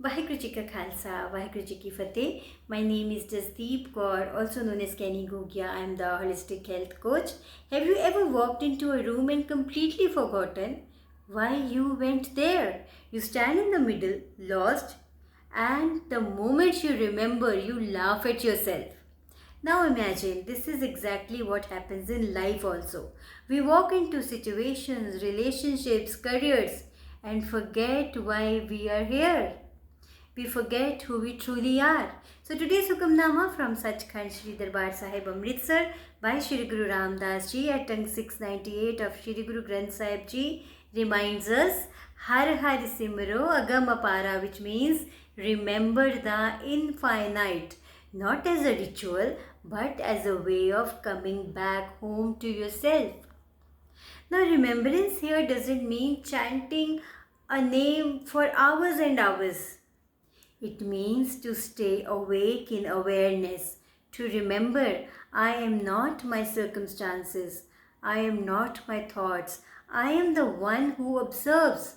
Vaheguru Ji Ka Khalsa, Vaheguru Ji Ki Fateh. My name is Jasdeep Kaur, also known as Canny Gogia. I am the holistic health coach. Have you ever walked into a room and completely forgotten why you went there? You stand in the middle, lost, and the moment you remember, you laugh at yourself. Now imagine this is exactly what happens in life also. We walk into situations, relationships, careers, and forget why we are here. We forget who we truly are. So today's Hukumnama from Sachkhand Shri Darbar Sahib Amritsar by Shri Guru Raamdaas Ji at tongue 698 of Shri Guru Granth Sahib Ji reminds us Har Har Simrahu Agam Apāra, which means remember the infinite, not as a ritual but as a way of coming back home to yourself. Now remembrance here doesn't mean chanting a name for hours and hours. It means to stay awake in awareness, to remember I am not my circumstances, I am not my thoughts, I am the one who observes.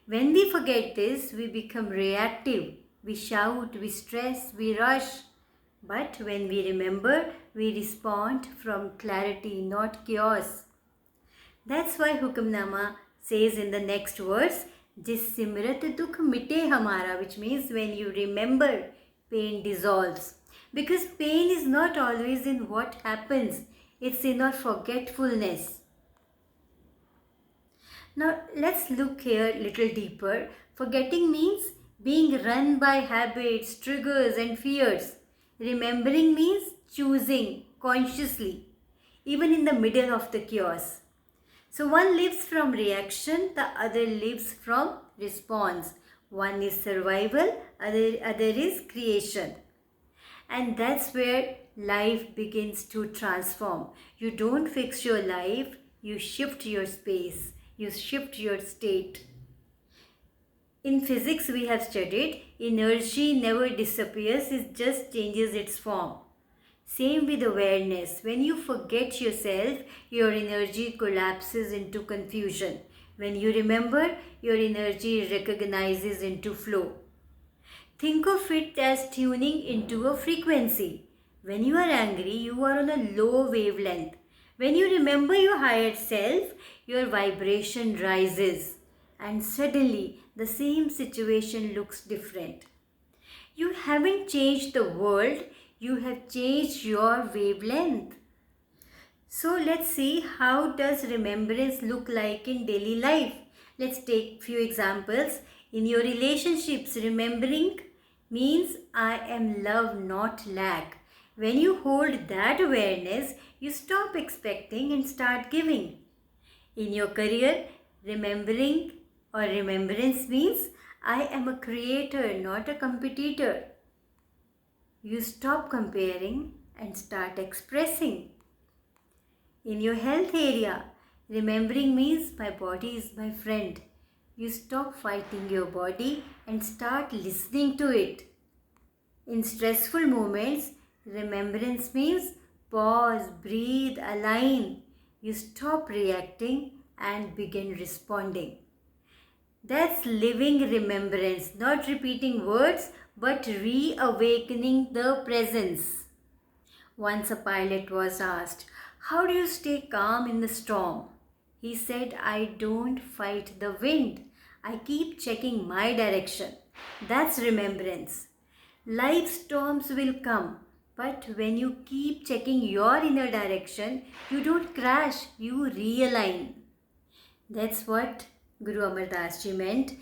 When we forget this, we become reactive, we shout, we stress, we rush. But when we remember, we respond from clarity, not chaos. That's why Hukumnama says in the next verse, Jis simrat dukh mite hamara, which means when you remember, pain dissolves. Because pain is not always in what happens, it's in our forgetfulness. Now let's look here a little deeper. Forgetting means being run by habits, triggers and fears. Remembering means choosing consciously, even in the middle of the chaos. So one lives from reaction, the other lives from response. One is survival, other is creation. And that's where life begins to transform. You don't fix your life, you shift your space, you shift your state. In physics we have studied, energy never disappears, it just changes its form. Same with awareness. When you forget yourself, your energy collapses into confusion. When you remember, your energy recognizes into flow. Think of it as tuning into a frequency. When you are angry, you are on a low wavelength. When you remember your higher self, your vibration rises. And suddenly, the same situation looks different. You haven't changed the world, you have changed your wavelength. So let's see how does remembrance look like in daily life. Let's take few examples. In your relationships, remembering means I am love, not lack. When you hold that awareness, you stop expecting and start giving. In your career, remembering or remembrance means I am a creator, not a competitor. You stop comparing and start expressing. In your health area, remembering means my body is my friend. You stop fighting your body and start listening to it. In stressful moments, remembrance means pause, breathe, align. You stop reacting and begin responding. That's living remembrance, not repeating words but reawakening the presence. Once a pilot was asked, how do you stay calm in the storm? He said, I don't fight the wind. I keep checking my direction. That's remembrance. Life storms will come, but when you keep checking your inner direction, you don't crash, you realign. That's what Guru Amardas Ji meant.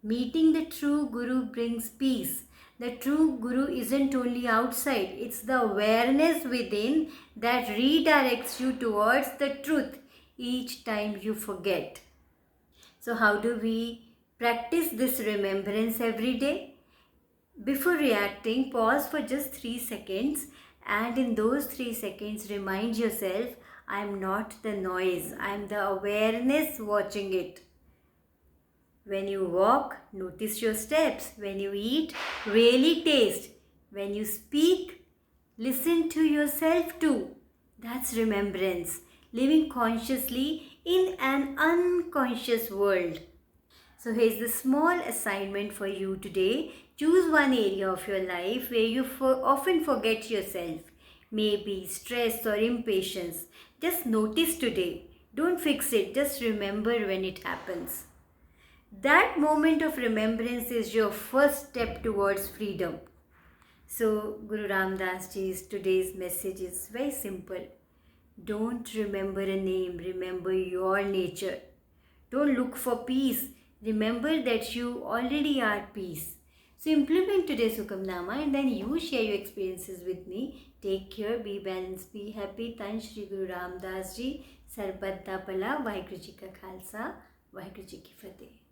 Meeting the true Guru brings peace. The true Guru isn't only outside, it's the awareness within that redirects you towards the truth each time you forget. So how do we practice this remembrance every day? Before reacting, pause for just 3 seconds, and in those 3 seconds remind yourself, I am not the noise, I am the awareness watching it. When you walk, notice your steps. When you eat, really taste. When you speak, listen to yourself too. That's remembrance, living consciously in an unconscious world. So here's the small assignment for you today. Choose one area of your life where you often forget yourself. Maybe stress or impatience. Just notice today. Don't fix it. Just remember when it happens. That moment of remembrance is your first step towards freedom. So Guru Raamdaas ji's today's message is very simple. Don't remember a name, remember your nature. Don't look for peace, remember that you already are peace. So implement today's Hukumnama and then you share your experiences with me. Take care, be balanced, be happy. Tan Shri Guru Raamdaas ji, Sarbat da Pala, Vaheguru ji ka Khalsa, Vaheguru ji ki Fateh.